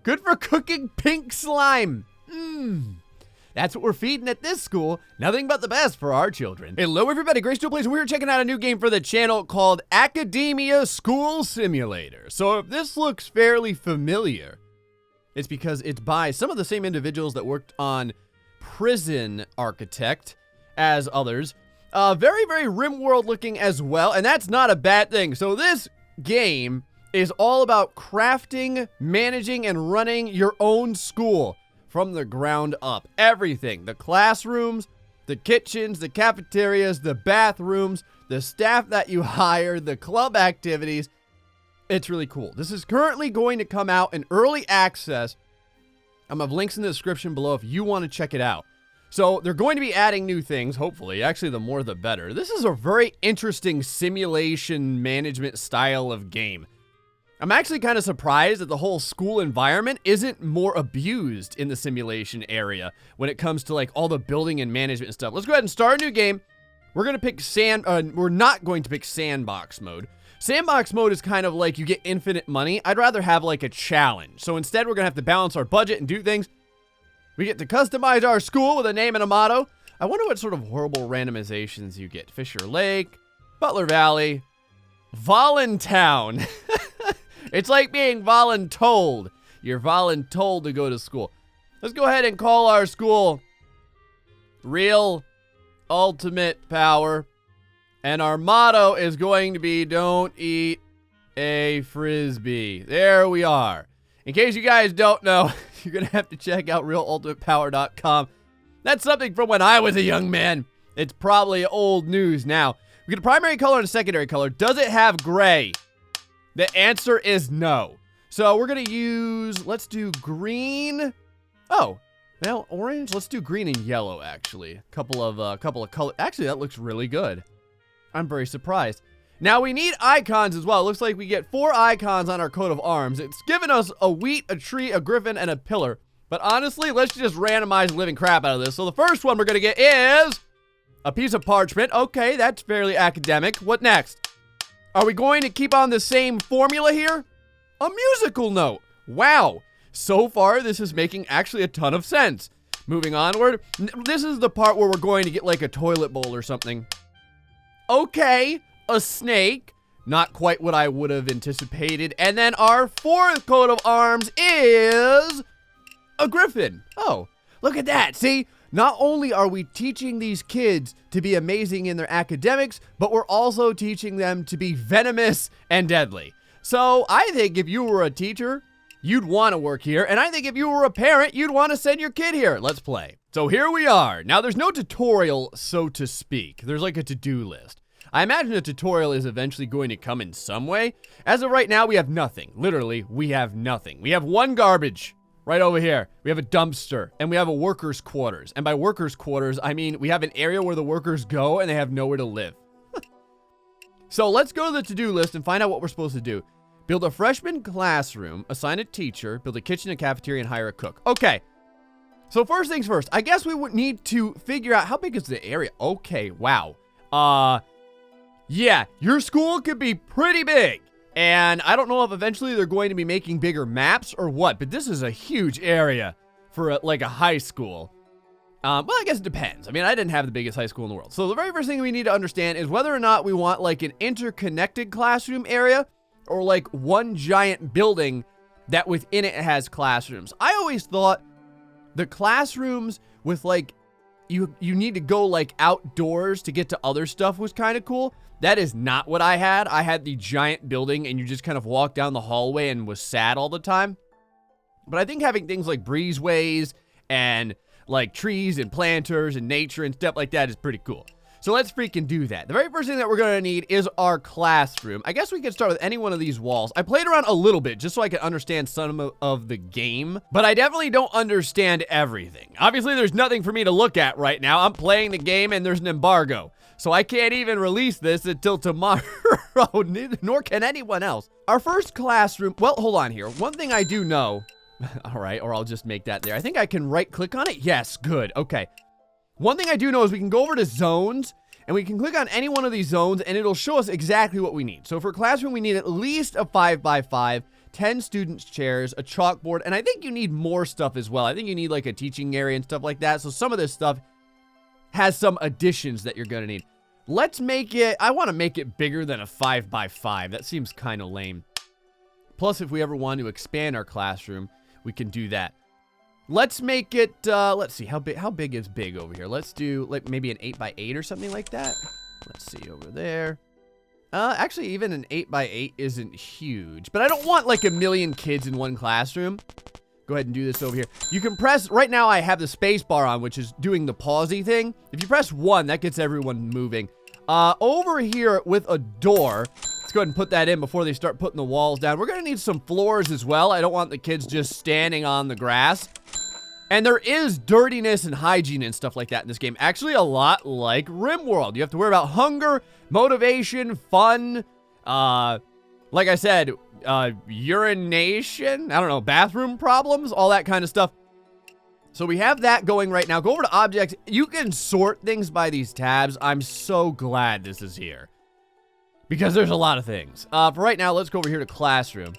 Good for cooking pink slime. That's what we're feeding at this school. Nothing but the best for our children. Hello everybody, GrayStillPlays, and we're checking out a new game for the channel called Academia School Simulator. So if this looks fairly familiar, it's because it's by some of the same individuals that worked on Prison Architect as others. Very, very RimWorld looking as well, and that's not a bad thing. So this game is all about crafting, managing, and running your own school from the ground up. Everything. The classrooms, the kitchens, the cafeterias, the bathrooms, the staff that you hire, the club activities. It's really cool. This is currently going to come out in early access. I'm going to have links in the description below if you want to check it out. So they're going to be adding new things, hopefully. Actually, the more the better. This is a very interesting simulation management style of game. I'm actually kind of surprised that the whole school environment isn't more abused in the simulation area when it comes to like all the building and management and stuff. Let's go ahead and start a new game. We're going to pick we're not going to pick sandbox mode. Sandbox mode is kind of like you get infinite money. I'd rather have like a challenge. So instead, we're going to have to balance our budget and do things. We get to customize our school with a name and a motto. I wonder what sort of horrible randomizations you get. Fisher Lake, Butler Valley, Voluntown. It's like being voluntold. You're voluntold to go to school. Let's go ahead and call our school Real Ultimate Power. And our motto is going to be, don't eat a Frisbee. There we are. In case you guys don't know, you're going to have to check out realultimatepower.com. That's something from when I was a young man. It's probably old news now. We get a primary color and a secondary color. Does it have gray? The answer is no. So we're going to use, let's do green. Oh, well, orange. Let's do green and yellow, actually. Couple of color. Actually, that looks really good. I'm very surprised. Now we need icons as well. It looks like we get 4 icons on our coat of arms. It's given us a wheat, a tree, a griffin, and a pillar. But honestly, let's just randomize the living crap out of this. So the first one we're going to get is a piece of parchment. Okay, that's fairly academic. What next? Are we going to keep on the same formula here? A musical note. Wow. So far, this is making actually a ton of sense. Moving onward. This is the part where we're going to get like a toilet bowl or something. Okay. A snake. Not quite what I would have anticipated. And then our fourth coat of arms is a griffin. Oh, look at that. See? Not only are we teaching these kids to be amazing in their academics, but we're also teaching them to be venomous and deadly. So I think if you were a teacher, you'd want to work here. And I think if you were a parent, you'd want to send your kid here. Let's play. So here we are. Now there's no tutorial, so to speak. There's like a to-do list. I imagine a tutorial is eventually going to come in some way. As of right now, we have nothing. Literally, we have nothing. We have one garbage. Right over here, we have a dumpster, and we have a workers' quarters. And by workers' quarters, I mean we have an area where the workers go and they have nowhere to live. So let's go to the to-do list and find out what we're supposed to do. Build a freshman classroom, assign a teacher, build a kitchen and cafeteria, and hire a cook. Okay, so first things first, I guess we would need to figure out how big is the area. Okay, wow. Yeah, your school could be pretty big. And I don't know if eventually they're going to be making bigger maps or what, but this is a huge area for like a high school. Well, I guess it depends. I mean, I didn't have the biggest high school in the world. So the very first thing we need to understand is whether or not we want like an interconnected classroom area or like one giant building that within it has classrooms. I always thought the classrooms with like, you need to go like outdoors to get to other stuff was kind of cool. That is not what I had. I had the giant building and you just kind of walk down the hallway and was sad all the time. But I think having things like breezeways and like trees and planters and nature and stuff like that is pretty cool. So let's freaking do that. The very first thing that we're going to need is our classroom. I guess we could start with any one of these walls. I played around a little bit just so I could understand some of the game, but I definitely don't understand everything. Obviously, there's nothing for me to look at right now. I'm playing the game and there's an embargo. So I can't even release this until tomorrow, nor can anyone else. Our first classroom, well, hold on here. One thing I do know, all right, or I'll just make that there. I think I can right click on it. Yes, good, okay. One thing I do know is we can go over to zones and we can click on any one of these zones and it'll show us exactly what we need. So for classroom, we need at least a 5x5 10 students' chairs, a chalkboard, and I think you need more stuff as well. I think you need like a teaching area and stuff like that. So some of this stuff has some additions that you're going to need. Let's make it, I want to make it bigger than a 5x5. That seems kind of lame. Plus, if we ever want to expand our classroom, we can do that. Let's make it, let's see, how big is big over here? Let's do like maybe an 8x8 or something like that. Let's see over there. Actually, even an 8x8 isn't huge, but I don't want like a million kids in one classroom. Go ahead and do this over here. You can press, right now I have the space bar on, which is doing the pausey thing. If you press 1, that gets everyone moving. Over here with a door, let's go ahead and put that in before they start putting the walls down. We're gonna need some floors as well. I don't want the kids just standing on the grass. And there is dirtiness and hygiene and stuff like that in this game. Actually, a lot like RimWorld. You have to worry about hunger, motivation, fun, like I said, urination, I don't know, bathroom problems, all that kind of stuff. So we have that going right now. Go over to objects. You can sort things by these tabs. I'm so glad this is here because there's a lot of things. For right now, let's go over here to classroom.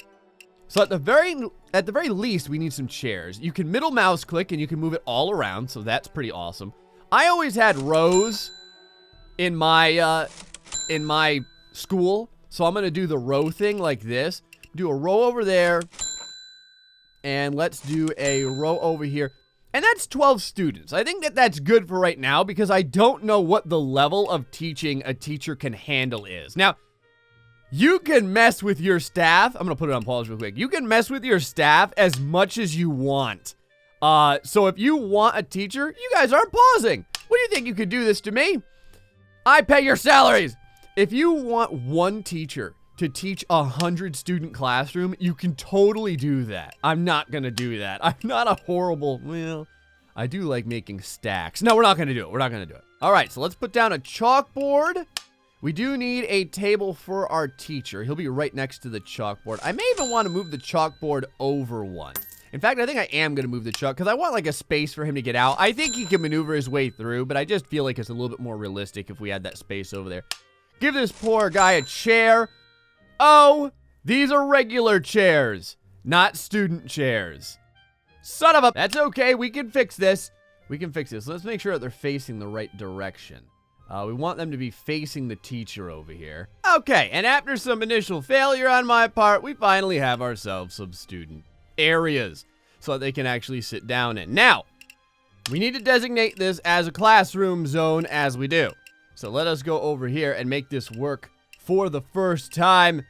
So at the very least, we need some chairs. You can middle mouse click and you can move it all around. So that's pretty awesome. I always had rows in my school. So I'm going to do the row thing like this. Do a row over there. And let's do a row over here. And that's 12 students. I think that that's good for right now because I don't know what the level of teaching a teacher can handle is. Now, you can mess with your staff. I'm going to put it on pause real quick. You can mess with your staff as much as you want. So if you want a teacher, you guys aren't pausing. What do you think? You could do this to me? I pay your salaries. If you want one teacher to teach a 100-student classroom, you can totally do that. I'm not going to do that. I'm not a horrible, well, I do like making stacks. No, we're not going to do it. We're not going to do it. All right, so let's put down a chalkboard. We do need a table for our teacher. He'll be right next to the chalkboard. I may even want to move the chalkboard over one. In fact, I think I am going to move the chalk because I want like a space for him to get out. I think he can maneuver his way through, but I just feel like it's a little bit more realistic if we had that space over there. Give this poor guy a chair. Oh, these are regular chairs, not student chairs. Son of a... That's okay. We can fix this. We can fix this. Let's make sure that they're facing the right direction. We want them to be facing the teacher over here. Okay, and after some initial failure on my part, we finally have ourselves some student areas so that they can actually sit down in. Now, we need to designate this as a classroom zone as we do. So let us go over here and make this work for the first time.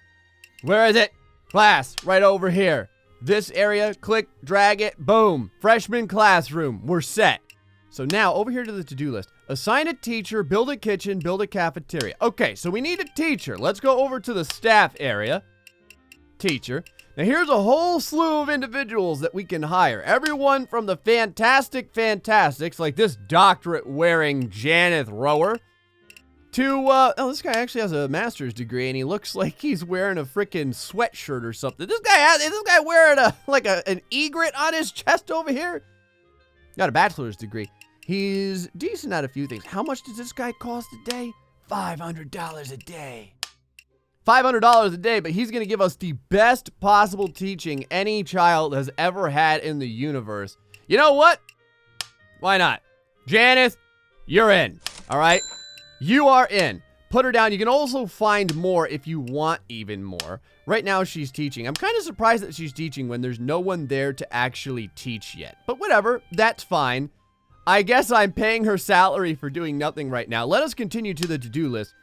Where is it? Class, right over here. This area, click, drag it, boom. Freshman classroom, we're set. So now, over here to the to-do list. Assign a teacher, build a kitchen, build a cafeteria. Okay, so we need a teacher. Let's go over to the staff area. Teacher. Now here's a whole slew of individuals that we can hire. Everyone from the fantastic fantastics, like this doctorate-wearing Janeth Rower, to, oh, this guy actually has a master's degree, and he looks like he's wearing a freaking sweatshirt or something. Is this guy wearing an egret on his chest over here? Got a bachelor's degree. He's decent at a few things. How much does this guy cost a day? $500 a day. $500 a day, but he's going to give us the best possible teaching any child has ever had in the universe. You know what? Why not? Janeth, you're in. All right? You are in. Put her down. You can also find more if you want even more. Right now, she's teaching. I'm kind of surprised that she's teaching when there's no one there to actually teach yet. But whatever. That's fine. I guess I'm paying her salary for doing nothing right now. Let us continue to the to-do list.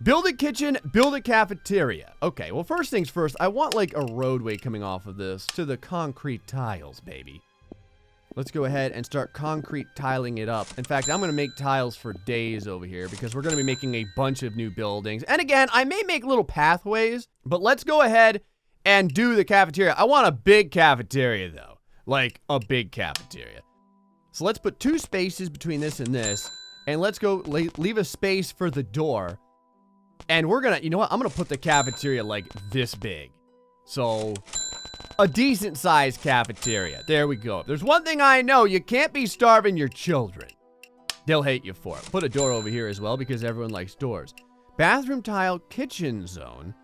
Build a kitchen, build a cafeteria. Okay, well, first things first, I want like a roadway coming off of this to the concrete tiles, baby. Let's go ahead and start concrete tiling it up. In fact, I'm going to make tiles for days over here because we're going to be making a bunch of new buildings. And again, I may make little pathways, but let's go ahead and do the cafeteria. I want a big cafeteria, though. Like, a big cafeteria. So let's put 2 spaces between this and this. And let's go leave a space for the door. And we're going to, you know what? I'm going to put the cafeteria like this big. So, a decent sized cafeteria. There we go. If there's one thing I know, you can't be starving your children. They'll hate you for it. Put a door over here as well because everyone likes doors. Bathroom tile, kitchen zone.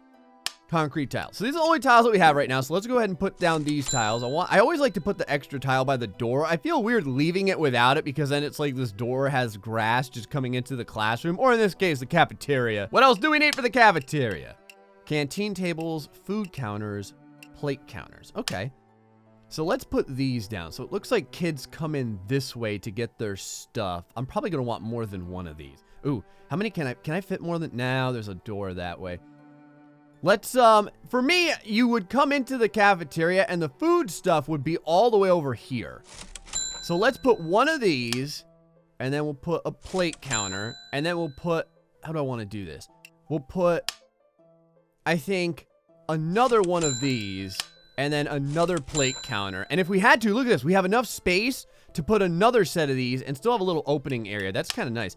concrete tiles. So these are the only tiles that we have right now. So let's go ahead and put down these tiles. I always like to put the extra tile by the door. I feel weird leaving it without it because then it's like this door has grass just coming into the classroom, or in this case, the cafeteria. What else do we need for the cafeteria? Canteen tables, food counters, plate counters. Okay. So let's put these down. So it looks like kids come in this way to get their stuff. I'm probably going to want more than one of these. Ooh, how many can I fit more than? Now there's a door that way. Let's, for me, you would come into the cafeteria and the food stuff would be all the way over here. So let's put one of these, and then we'll put a plate counter, and then we'll put, how do I want to do this? We'll put, I think, another one of these, and then another plate counter. And if we had to, look at this, we have enough space to put another set of these and still have a little opening area. That's kind of nice.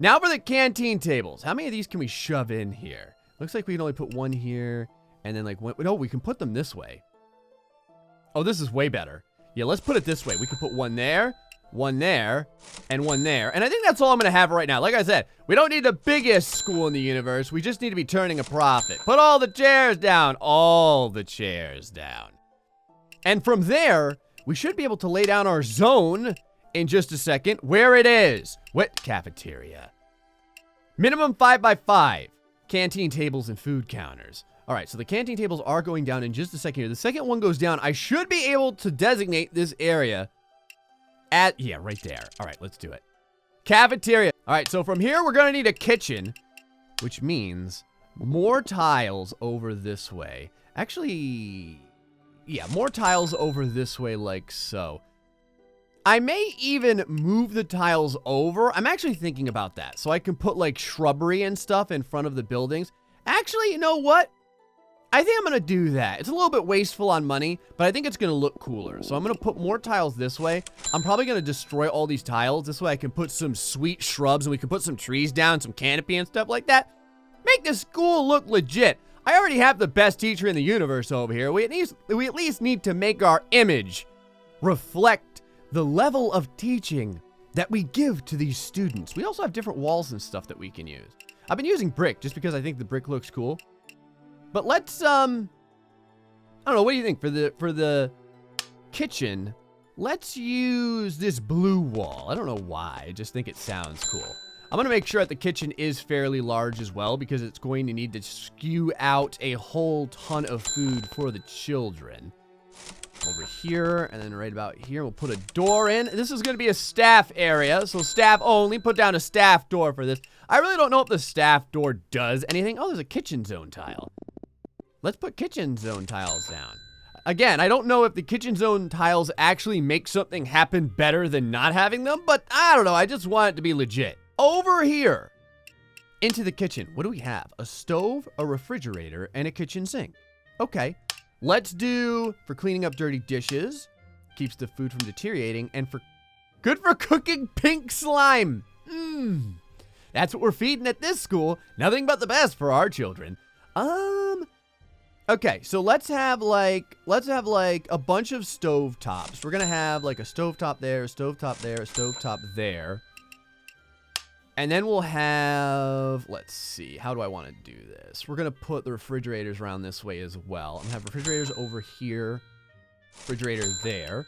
Now for the canteen tables. How many of these can we shove in here? Looks like we can only put one here, and then like one. No, we can put them this way. Oh, this is way better. Yeah, let's put it this way. We can put one there, and one there. And I think that's all I'm going to have right now. Like I said, we don't need the biggest school in the universe. We just need to be turning a profit. Put all the chairs down. All the chairs down. And from there, we should be able to lay down our zone in just a second. Where it is. Wet cafeteria. Minimum 5x5. Canteen tables and food counters. All right, so the canteen tables are going down in just a second here. The second one goes down. I should be able to designate this area at, yeah, right there. All right, let's do it. Cafeteria. All right, so from here, we're going to need a kitchen, which means more tiles over this way. Actually, yeah, more tiles over this way like so. I may even move the tiles over. I'm actually thinking about that. So I can put like shrubbery and stuff in front of the buildings. Actually, you know what? I think I'm going to do that. It's a little bit wasteful on money, but I think it's going to look cooler. So I'm going to put more tiles this way. I'm probably going to destroy all these tiles. This way I can put some sweet shrubs and we can put some trees down, some canopy and stuff like that. Make the school look legit. I already have the best teacher in the universe over here. We at least need to make our image reflect the level of teaching that we give to these students. We also have different walls and stuff that we can use. I've been using brick just because I think the brick looks cool. But let's, I don't know, what do you think? For the kitchen, let's use this blue wall. I don't know why, I just think it sounds cool. I'm gonna make sure that the kitchen is fairly large as well because it's going to need to spew out a whole ton of food for the children. Over here, and then right about here, we'll put a door in. This is going to be a staff area, so staff only. Put down a staff door for this. I really don't know if the staff door does anything. Oh, there's a kitchen zone tile. Let's put kitchen zone tiles down. Again, I don't know if the kitchen zone tiles actually make something happen better than not having them, but I don't know. I just want it to be legit. Over here, into the kitchen, what do we have? A stove, a refrigerator, and a kitchen sink. Okay. Let's do for cleaning up dirty dishes, keeps the food from deteriorating, and good for cooking pink slime. That's what we're feeding at this school. Nothing but the best for our children. Okay, so let's have like a bunch of stove tops. We're gonna have like a stove top there, a stove top there, a stove top there. And then we'll have, let's see, how do I want to do this? We're going to put the refrigerators around this way as well. I'm going to have refrigerators over here, refrigerator there.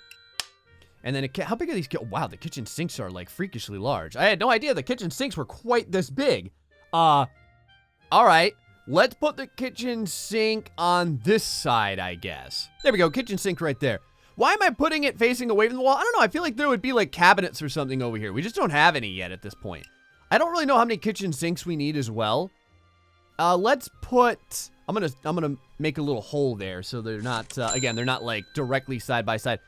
And then, how big are these? Wow, the kitchen sinks are like freakishly large. I had no idea the kitchen sinks were quite this big. All right, let's put the kitchen sink on this side, I guess. There we go, kitchen sink right there. Why am I putting it facing away from the wall? I don't know, I feel like there would be like cabinets or something over here. We just don't have any yet at this point. I don't really know how many kitchen sinks we need as well. Let's put, I'm gonna make a little hole there so they're not, again, they're not like directly side by side.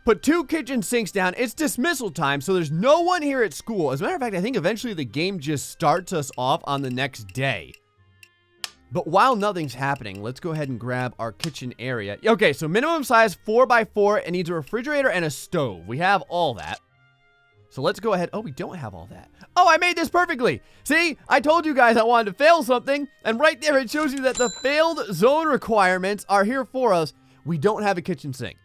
Put 2 kitchen sinks down. It's dismissal time, so there's no one here at school. As a matter of fact, I think eventually the game just starts us off on the next day. But while nothing's happening, let's go ahead and grab our kitchen area. Okay, so minimum size 4x4. It needs a refrigerator and a stove. We have all that. So let's go ahead. Oh, we don't have all that. Oh, I made this perfectly. See, I told you guys I wanted to fail something. And right there, it shows you that the failed zone requirements are here for us. We don't have a kitchen sink.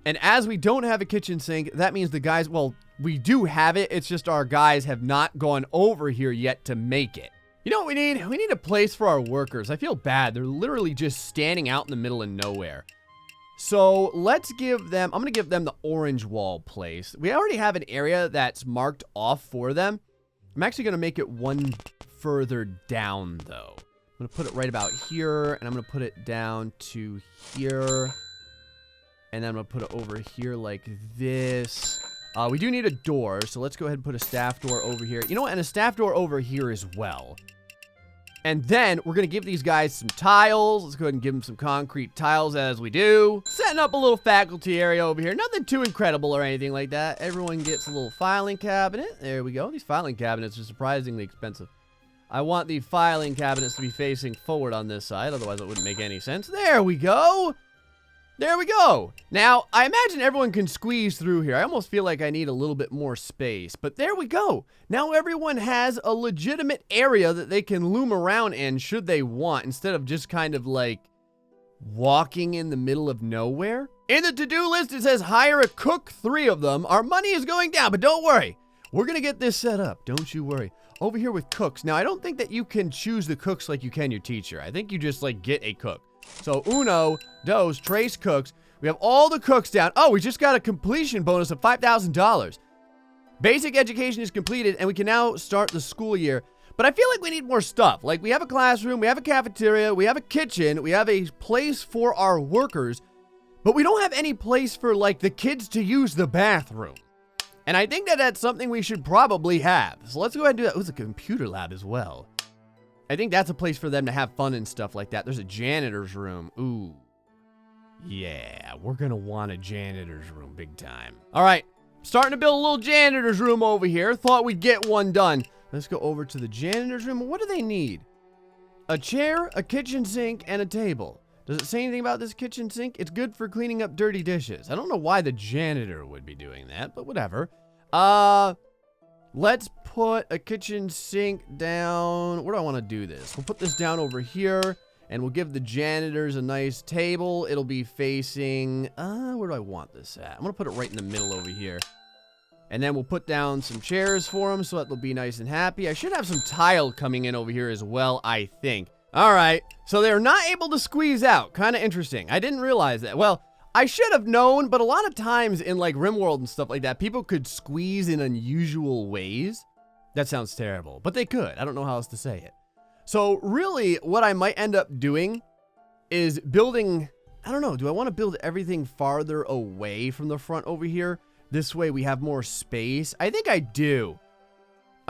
And as we don't have a kitchen sink, that means the guys, well, we do have it. It's just our guys have not gone over here yet to make it. You know what we need? We need a place for our workers. I feel bad. They're literally just standing out in the middle of nowhere. So let's give them, I'm going to give them the orange wall place. We already have an area that's marked off for them. I'm actually going to make it one further down though. I'm going to put it right about here, and I'm going to put it down to here. And then I'm going to put it over here like this. We do need a door, so let's go ahead and put a staff door over here. You know what? And a staff door over here as well. And then we're going to give these guys some tiles. Let's go ahead and give them some concrete tiles as we do. Setting up a little faculty area over here. Nothing too incredible or anything like that. Everyone gets a little filing cabinet. There we go. These filing cabinets are surprisingly expensive. I want the filing cabinets to be facing forward on this side. Otherwise, it wouldn't make any sense. There we go. There we go. Now, I imagine everyone can squeeze through here. I almost feel like I need a little bit more space. But there we go. Now everyone has a legitimate area that they can loom around in should they want, instead of just kind of like walking in the middle of nowhere. In the to-do list, it says hire a cook, 3 of them. Our money is going down, but don't worry. We're going to get this set up. Don't you worry. Over here with cooks. Now, I don't think that you can choose the cooks like you can your teacher. I think you just like get a cook. So, 1, 2, 3 cooks. We have all the cooks down. Oh, we just got a completion bonus of $5,000. Basic education is completed, and we can now start the school year. But I feel like we need more stuff. Like, we have a classroom, we have a cafeteria, we have a kitchen, we have a place for our workers, but we don't have any place for, like, the kids to use the bathroom. And I think that that's something we should probably have. So let's go ahead and do that. Oh, it's a computer lab as well. I think that's a place for them to have fun and stuff like that. There's a janitor's room. Ooh. Yeah, we're going to want a janitor's room big time. All right, starting to build a little janitor's room over here. Thought we'd get one done. Let's go over to the janitor's room. What do they need? A chair, a kitchen sink, and a table. Does it say anything about this kitchen sink? It's good for cleaning up dirty dishes. I don't know why the janitor would be doing that, but whatever. Let's put a kitchen sink down. Where do I want to do this? We'll put this down over here, and we'll give the janitors a nice table. It'll be facing, where do I want this at? I'm going to put it right in the middle over here. And then we'll put down some chairs for them so that they'll be nice and happy. I should have some tile coming in over here as well, I think. All right, so they're not able to squeeze out. Kind of interesting. I didn't realize that. Well, I should have known, but a lot of times in like RimWorld and stuff like that, people could squeeze in unusual ways. That sounds terrible, but they could. I don't know how else to say it. So really what I might end up doing is building, I don't know, do I want to build everything farther away from the front over here? This way we have more space. I think I do.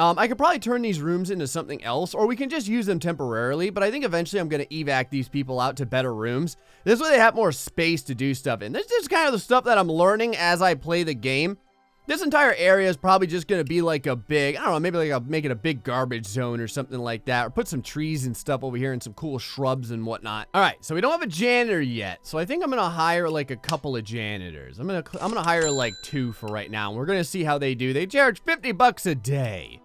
I could probably turn these rooms into something else, or we can just use them temporarily, but I think eventually I'm going to evac these people out to better rooms. This way they have more space to do stuff in. This is just kind of the stuff that I'm learning as I play the game. This entire area is probably just going to be like a big, I don't know, maybe like I'll make it a big garbage zone or something like that, or put some trees and stuff over here and some cool shrubs and whatnot. All right, so we don't have a janitor yet, so I think I'm going to hire like a couple of janitors. I'm going to hire like 2 for right now, and we're going to see how they do. They charge $50 a day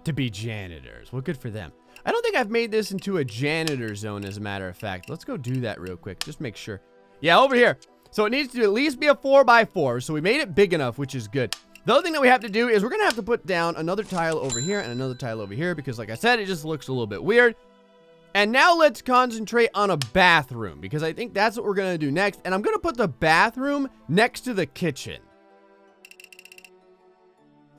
to be janitors. Well, good for them. I don't think I've made this into a janitor zone, as a matter of fact. Let's go do that real quick. Just make sure. Yeah, over here. So it needs to at least be a 4x4. So we made it big enough, which is good. The other thing that we have to do is we're going to have to put down another tile over here and another tile over here because, like I said, it just looks a little bit weird. And now let's concentrate on a bathroom because I think that's what we're going to do next. And I'm going to put the bathroom next to the kitchen.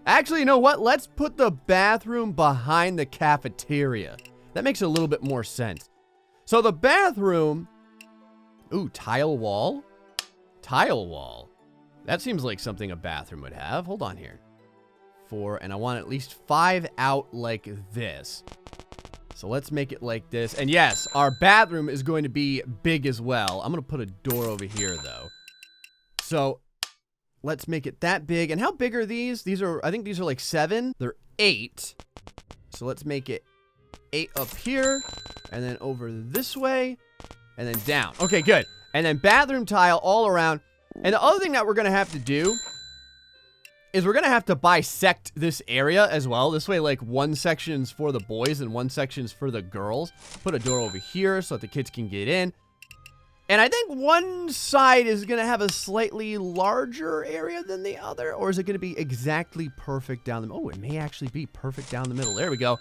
Actually, you know what? Let's put the bathroom behind the cafeteria. That makes a little bit more sense. So the bathroom... Ooh, tile wall? Tile wall. That seems like something a bathroom would have. Hold on here. 4, and I want at least 5 out like this. So let's make it like this. And yes, our bathroom is going to be big as well. I'm going to put a door over here, though. So... let's make it that big. And how big are these? These are, I think these are like 7. They're 8. So let's make it 8 up here. And then over this way. And then down. Okay, good. And then bathroom tile all around. And the other thing that we're going to have to do is we're going to have to bisect this area as well. This way, like, one section's for the boys and one section's for the girls. Put a door over here so that the kids can get in. And I think one side is going to have a slightly larger area than the other. Or is it going to be exactly perfect down the middle? Oh, it may actually be perfect down the middle. There we go.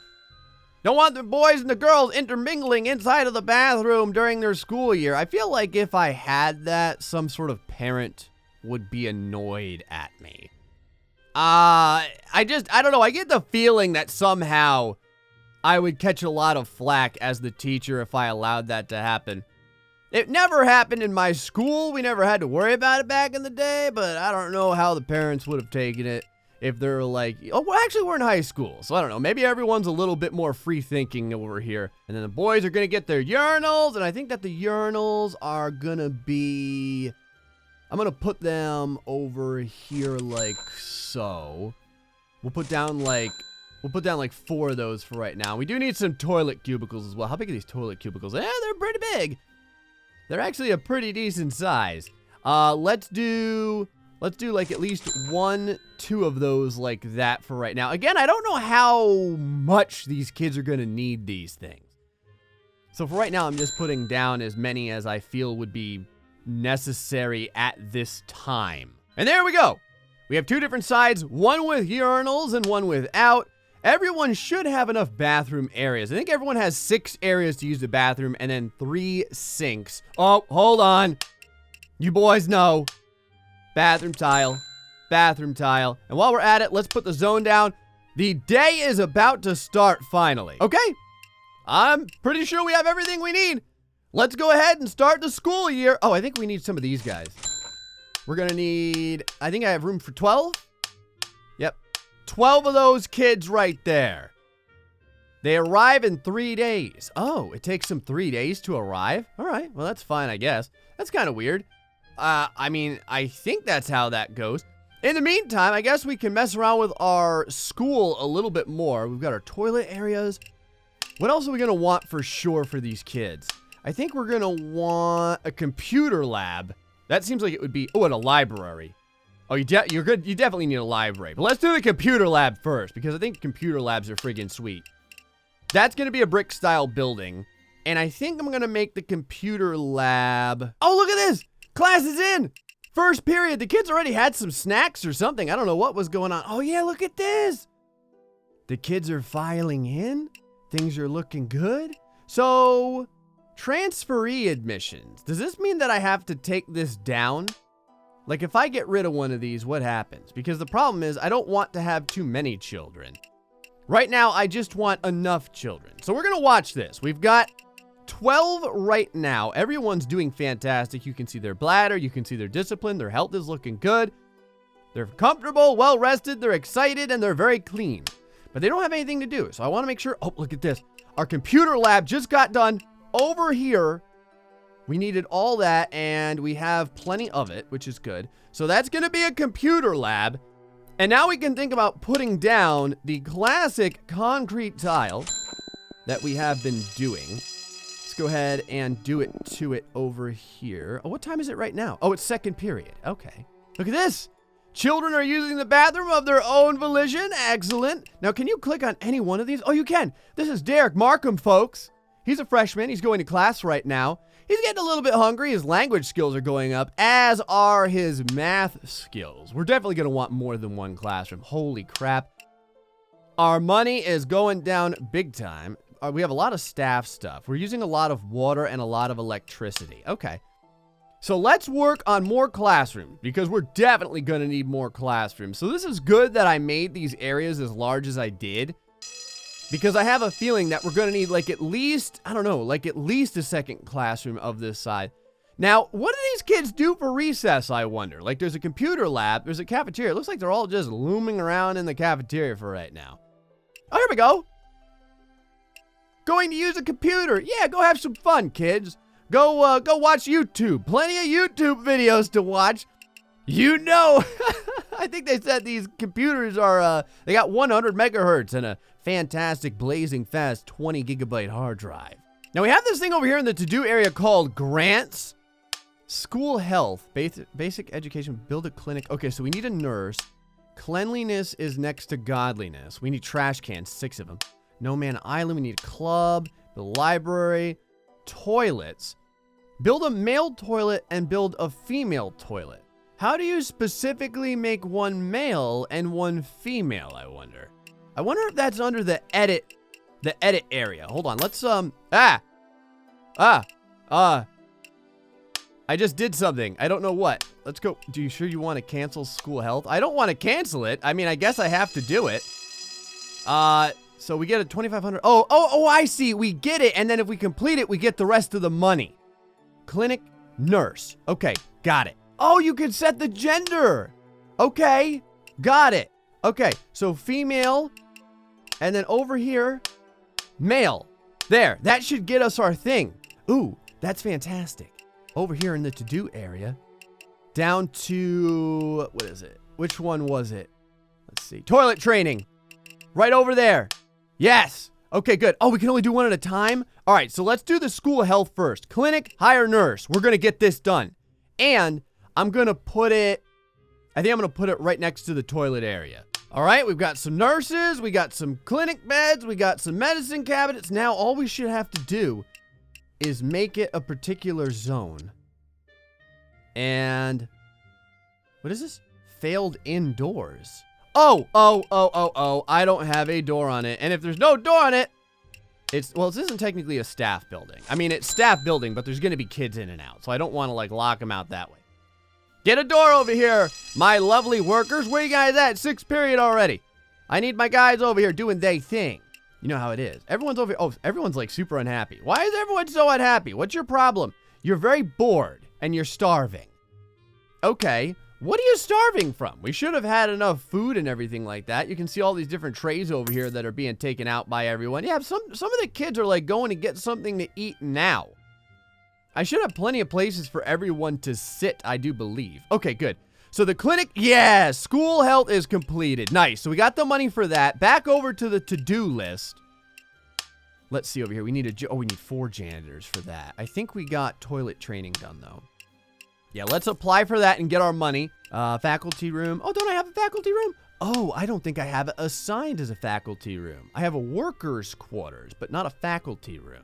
Don't want the boys and the girls intermingling inside of the bathroom during their school year. I feel like if I had that, some sort of parent would be annoyed at me. I don't know. I get the feeling that somehow I would catch a lot of flack as the teacher if I allowed that to happen. It never happened in my school. We never had to worry about it back in the day, but I don't know how the parents would have taken it. If they're like, oh, well, actually, we're in high school, so I don't know. Maybe everyone's a little bit more free-thinking over here. And then the boys are going to get their urinals, and I think that the urinals are going to be... I'm going to put them over here like so. We'll put down like 4 of those for right now. We do need some toilet cubicles as well. How big are these toilet cubicles? Yeah, they're pretty big. They're actually a pretty decent size. Let's do like at least 1, 2 of those like that for right now. Again, I don't know how much these kids are going to need these things. So for right now, I'm just putting down as many as I feel would be necessary at this time. And there we go. We have 2 different sides, one with urinals and one without. Everyone should have enough bathroom areas. I think everyone has 6 areas to use the bathroom and then 3 sinks. Oh, hold on. You boys know. Bathroom tile, bathroom tile. And while we're at it, let's put the zone down. The day is about to start finally. Okay, I'm pretty sure we have everything we need. Let's go ahead and start the school year. Oh, I think we need some of these guys. We're gonna need, I think I have room for 12. Yep, 12 of those kids right there. They arrive in 3 days. Oh, it takes them 3 days to arrive? All right, well, that's fine, I guess. That's kind of weird. I mean, I think that's how that goes. In the meantime, I guess we can mess around with our school a little bit more. We've got our toilet areas. What else are we going to want for sure for these kids? I think we're going to want a computer lab. That seems like it would be... Oh, and a library. Oh, you're good. You definitely need a library. But let's do the computer lab first, because I think computer labs are friggin' sweet. That's going to be a brick-style building. And I think I'm going to make the computer lab... Oh, look at this! Class is in! First period. The kids already had some snacks or something. I don't know what was going on. Oh, yeah, look at this. The kids are filing in. Things are looking good. So, transferee admissions. Does this mean that I have to take this down? Like, if I get rid of one of these, what happens? Because the problem is, I don't want to have too many children. Right now, I just want enough children. So we're going to watch this. We've got 12 right now. Everyone's doing fantastic. You can see their bladder. You can see their discipline. Their health is looking good. They're comfortable, well-rested. They're excited, and they're very clean. But they don't have anything to do. So I want to make sure... Oh, look at this. Our computer lab just got done over here. We needed all that, and we have plenty of it, which is good. So that's going to be a computer lab. And now we can think about putting down the classic concrete tile that we have been doing. Let's go ahead and do it to it over here. Oh, what time is it right now? Oh, it's second period. Okay. Look at this. Children are using the bathroom of their own volition. Excellent. Now, can you click on any one of these? Oh, you can. This is Derek Markham, folks. He's a freshman. He's going to class right now. He's getting a little bit hungry. His language skills are going up, as are his math skills. We're definitely going to want more than one classroom. Holy crap. Our money is going down big time. We have a lot of staff stuff. We're using a lot of water and a lot of electricity. Okay. So let's work on more classrooms, because we're definitely going to need more classrooms. So this is good that I made these areas as large as I did, because I have a feeling that we're going to need like at least, I don't know, like at least a second classroom of this side. Now, what do these kids do for recess, I wonder? Like there's a computer lab, there's a cafeteria. It looks like they're all just looming around in the cafeteria for right now. Oh, here we go. Going to use a computer. Yeah, go have some fun, kids. Go watch YouTube. Plenty of YouTube videos to watch. You know, I think they said these computers are, they got 100 megahertz and a fantastic blazing fast 20 gigabyte hard drive. Now we have this thing over here in the to-do area called grants. School health, basic education, build a clinic. Okay, so we need a nurse. Cleanliness is next to godliness. We need trash cans, 6 of them. No Man Island, we need a club, the library, toilets. Build a male toilet and build a female toilet. How do you specifically make one male and one female, I wonder? I wonder if that's under the edit the edit area. Hold on. Let's, I just did something. I don't know what. Let's go. Do you sure you want to cancel school health? I don't want to cancel it. I mean, I guess I have to do it. So we get a 2,500. Oh, I see. We get it. And then if we complete it, we get the rest of the money. Clinic nurse. Okay, got it. Oh, you can set the gender. Okay, got it. Okay, so female. And then over here, male. There, that should get us our thing. Ooh, that's fantastic. Over here in the to-do area, down to, what is it? Which one was it? Let's see. Toilet training. Right over there. Yes. Okay, good. Oh, we can only do one at a time? All right, so let's do the school health first. Clinic, hire nurse. We're going to get this done. And I'm going to put it, I think I'm going to put it right next to the toilet area. All right, we've got some nurses. We got some clinic beds. We got some medicine cabinets. Now, all we should have to do is make it a particular zone. And what is this? Failed indoors. Oh, I don't have a door on it. And if there's no door on it, well, this isn't technically a staff building. I mean, it's staff building, but there's going to be kids in and out. So I don't want to like lock them out that way. Get a door over here, my lovely workers. Where you guys at? 6th period already. I need my guys over here doing they thing. You know how it is. Everyone's over here. Oh, everyone's like super unhappy. Why is everyone so unhappy? What's your problem? You're very bored and you're starving. Okay, what are you starving from? We should have had enough food and everything like that. You can see all these different trays over here that are being taken out by everyone. Yeah, some of the kids are like going to get something to eat now. I should have plenty of places for everyone to sit, I do believe. Okay, good. So the clinic, yeah, school health is completed. Nice. So we got the money for that. Back over to the to-do list. Let's see over here. We need we need 4 janitors for that. I think we got toilet training done though. Yeah, let's apply for that and get our money. Faculty room. Oh, don't I have a faculty room? Oh, I don't think I have it assigned as a faculty room. I have a workers' quarters, but not a faculty room.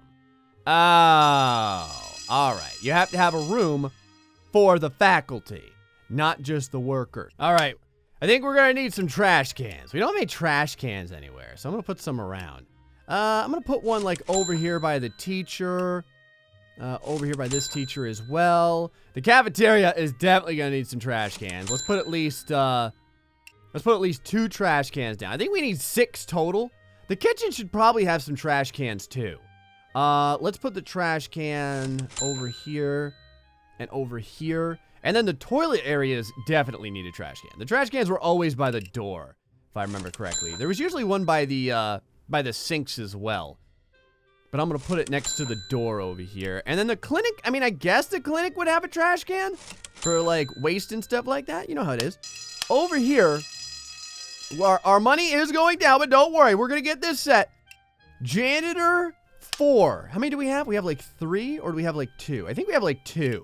Oh, all right. You have to have a room for the faculty, not just the workers. All right. I think we're going to need some trash cans. We don't have any trash cans anywhere, so I'm going to put some around. I'm going to put one like over here by the teacher. Over here by this teacher as well. The cafeteria is definitely going to need some trash cans. Let's put at least 2 trash cans down. I think we need 6 total. The kitchen should probably have some trash cans too. Let's put the trash can over here and over here. And then the toilet areas definitely need a trash can. The trash cans were always by the door, if I remember correctly. There was usually one by the sinks as well. But I'm going to put it next to the door over here. And then the clinic, I mean, I guess the clinic would have a trash can for like waste and stuff like that. You know how it is. Over here, our money is going down, but don't worry. We're going to get this set. Janitor 4. How many do we have? We have like 3 or do we have like 2? I think we have like 2.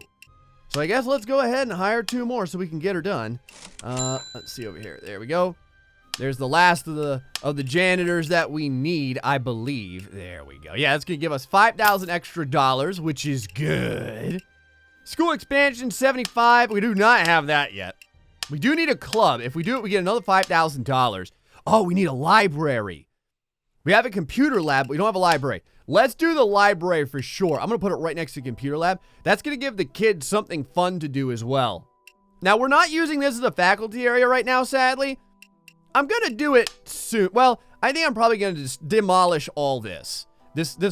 So I guess let's go ahead and hire 2 more so we can get her done. Let's see over here. There we go. There's the last of the janitors that we need, I believe. There we go. Yeah, that's going to give us $5,000 extra dollars, which is good. School expansion, 75. We do not have that yet. We do need a club. If we do it, we get another $5,000. Oh, we need a library. We have a computer lab, but we don't have a library. Let's do the library for sure. I'm going to put it right next to the computer lab. That's going to give the kids something fun to do as well. Now, we're not using this as a faculty area right now, sadly. I'm going to do it soon. Well, I think I'm probably going to just demolish all this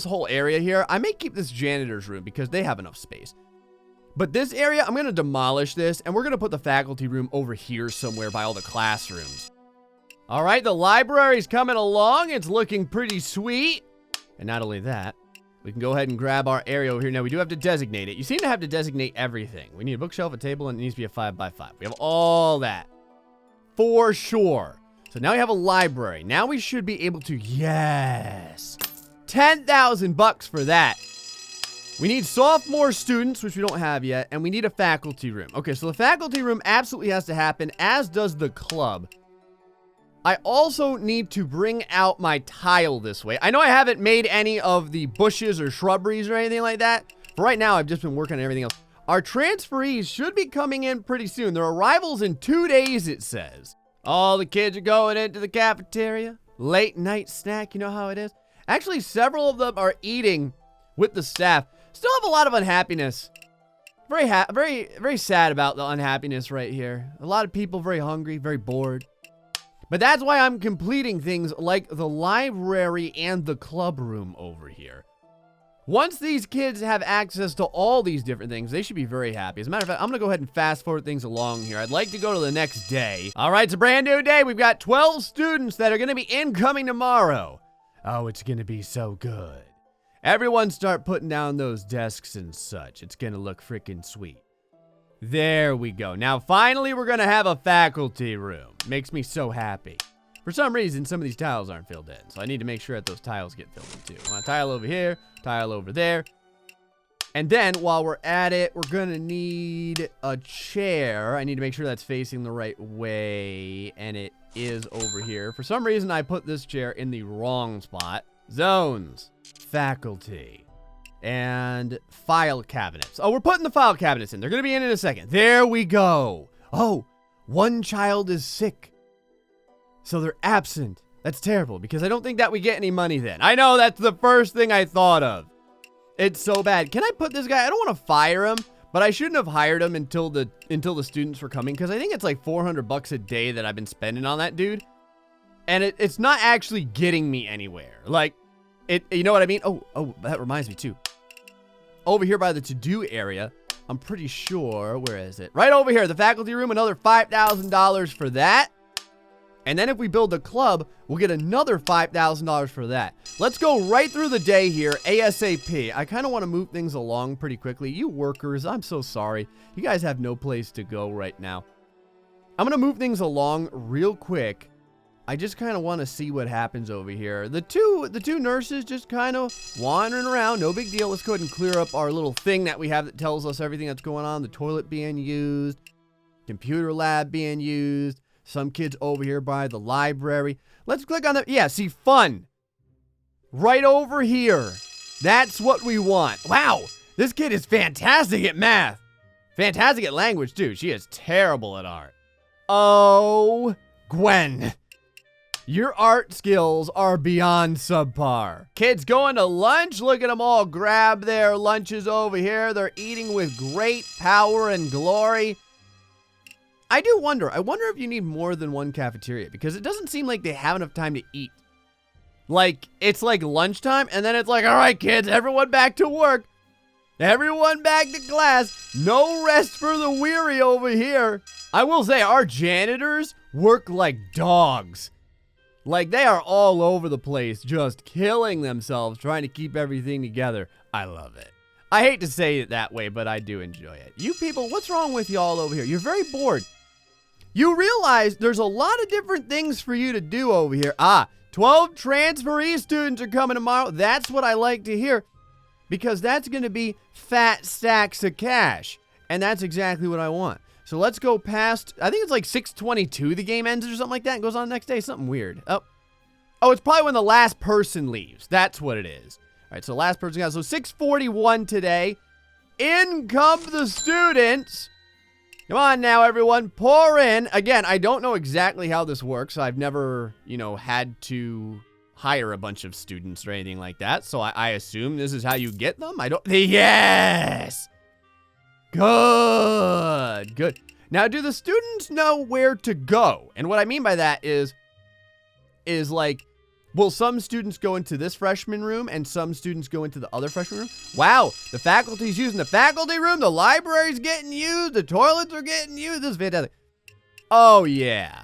whole area here. I may keep this janitor's room because they have enough space. But this area, I'm going to demolish this, and we're going to put the faculty room over here somewhere by all the classrooms. All right, the library's coming along. It's looking pretty sweet. And not only that, we can go ahead and grab our area over here. Now, we do have to designate it. You seem to have to designate everything. We need a bookshelf, a table, and it needs to be a 5x5. We have all that. For sure. So now we have a library. Now we should be able to, yes, $10,000 for that. We need sophomore students, which we don't have yet, and we need a faculty room. Okay, so the faculty room absolutely has to happen, as does the club. I also need to bring out my tile this way. I know I haven't made any of the bushes or shrubberies or anything like that. For right now, I've just been working on everything else. Our transferees should be coming in pretty soon. Their arrival's in 2 days, it says. All the kids are going into the cafeteria. Late night snack, you know how it is. Actually, several of them are eating with the staff. Still have a lot of unhappiness. Very sad about the unhappiness right here. A lot of people very hungry, very bored. But that's why I'm completing things like the library and the club room over here. Once these kids have access to all these different things, they should be very happy. As a matter of fact, I'm going to go ahead and fast forward things along here. I'd like to go to the next day. All right, it's a brand new day. We've got 12 students that are going to be incoming tomorrow. Oh, it's going to be so good. Everyone start putting down those desks and such. It's going to look freaking sweet. There we go. Now, finally, we're going to have a faculty room. Makes me so happy. For some reason, some of these tiles aren't filled in, so I need to make sure that those tiles get filled in too. I want a tile over here, tile over there. And then, while we're at it, we're going to need a chair. I need to make sure that's facing the right way, and it is over here. For some reason, I put this chair in the wrong spot. Zones, faculty, and file cabinets. Oh, we're putting the file cabinets in. They're going to be in a second. There we go. Oh, one child is sick. So they're absent. That's terrible because I don't think that we get any money then. I know that's the first thing I thought of. It's so bad. Can I put this guy? I don't want to fire him, but I shouldn't have hired him until the students were coming because I think it's like 400 bucks a day that I've been spending on that dude. And it's not actually getting me anywhere. Like, you know what I mean? Oh, that reminds me too. Over here by the to-do area, I'm pretty sure, where is it? Right over here, the faculty room, another $5,000 for that. And then if we build the club, we'll get another $5,000 for that. Let's go right through the day here, ASAP. I kind of want to move things along pretty quickly. You workers, I'm so sorry. You guys have no place to go right now. I'm going to move things along real quick. I just kind of want to see what happens over here. The two nurses just kind of wandering around. No big deal. Let's go ahead and clear up our little thing that we have that tells us everything that's going on. The toilet being used. Computer lab being used. Some kids over here by the library. Let's click on the... Yeah, see, fun. Right over here. That's what we want. Wow. This kid is fantastic at math. Fantastic at language, too. She is terrible at art. Oh, Gwen. Your art skills are beyond subpar. Kids going to lunch. Look at them all grab their lunches over here. They're eating with great power and glory. I do wonder. I wonder if you need more than one cafeteria because it doesn't seem like they have enough time to eat. Like, it's like lunchtime and then it's like, all right, kids, everyone back to work. Everyone back to class. No rest for the weary over here. I will say our janitors work like dogs. Like, they are all over the place, just killing themselves, trying to keep everything together. I love it. I hate to say it that way, but I do enjoy it. You people, what's wrong with y'all over here? You're very bored. You realize there's a lot of different things for you to do over here. 12 transferee students are coming tomorrow. That's what I like to hear, because that's going to be fat stacks of cash, and that's exactly what I want. So let's go past, I think it's like 6:22 the game ends or something like that. It goes on the next day, something weird. Oh, it's probably when the last person leaves. That's what it is. All right, so last person got, so 6:41 today. In come the students. Come on now, everyone, pour in. Again, I don't know exactly how this works. I've never, had to hire a bunch of students or anything like that. So I assume this is how you get them. Yes! Good. Now, do the students know where to go? And what I mean by that is like, will some students go into this freshman room and some students go into the other freshman room? Wow, the faculty's using the faculty room, the library's getting used, the toilets are getting used. This is fantastic. Oh, yeah.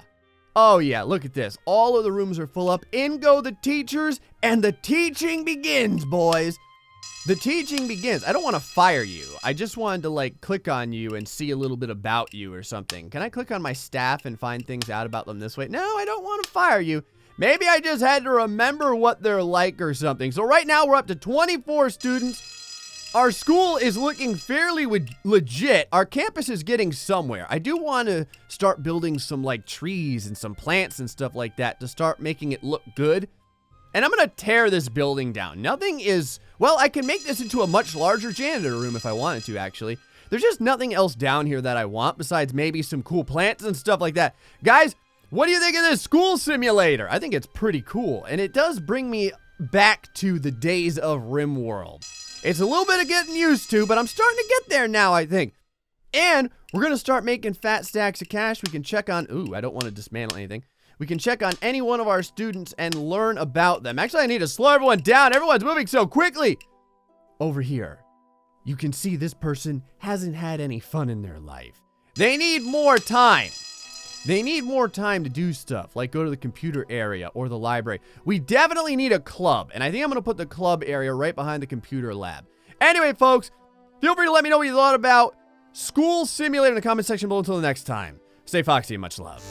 Look at this. All of the rooms are full up. In go the teachers, and the teaching begins, boys. The teaching begins. I don't want to fire you. I just wanted to, like, click on you and see a little bit about you or something. Can I click on my staff and find things out about them this way? No, I don't want to fire you. Maybe I just had to remember what they're like or something. So right now we're up to 24 students. Our school is looking fairly legit. Our campus is getting somewhere. I do want to start building some like trees and some plants and stuff like that to start making it look good. And I'm going to tear this building down. Nothing is, well, I can make this into a much larger janitor room if I wanted to, actually. There's just nothing else down here that I want besides maybe some cool plants and stuff like that. Guys, what do you think of this school simulator? I think it's pretty cool. And it does bring me back to the days of RimWorld. It's a little bit of getting used to, but I'm starting to get there now, I think. And we're going to start making fat stacks of cash. We can check on, ooh, I don't want to dismantle anything. We can check on any one of our students and learn about them. Actually, I need to slow everyone down. Everyone's moving so quickly. Over here, you can see this person hasn't had any fun in their life. They need more time. They need more time to do stuff, like go to the computer area or the library. We definitely need a club, and I think I'm going to put the club area right behind the computer lab. Anyway, folks, feel free to let me know what you thought about School Simulator in the comment section below. Until the next time, stay foxy and much love.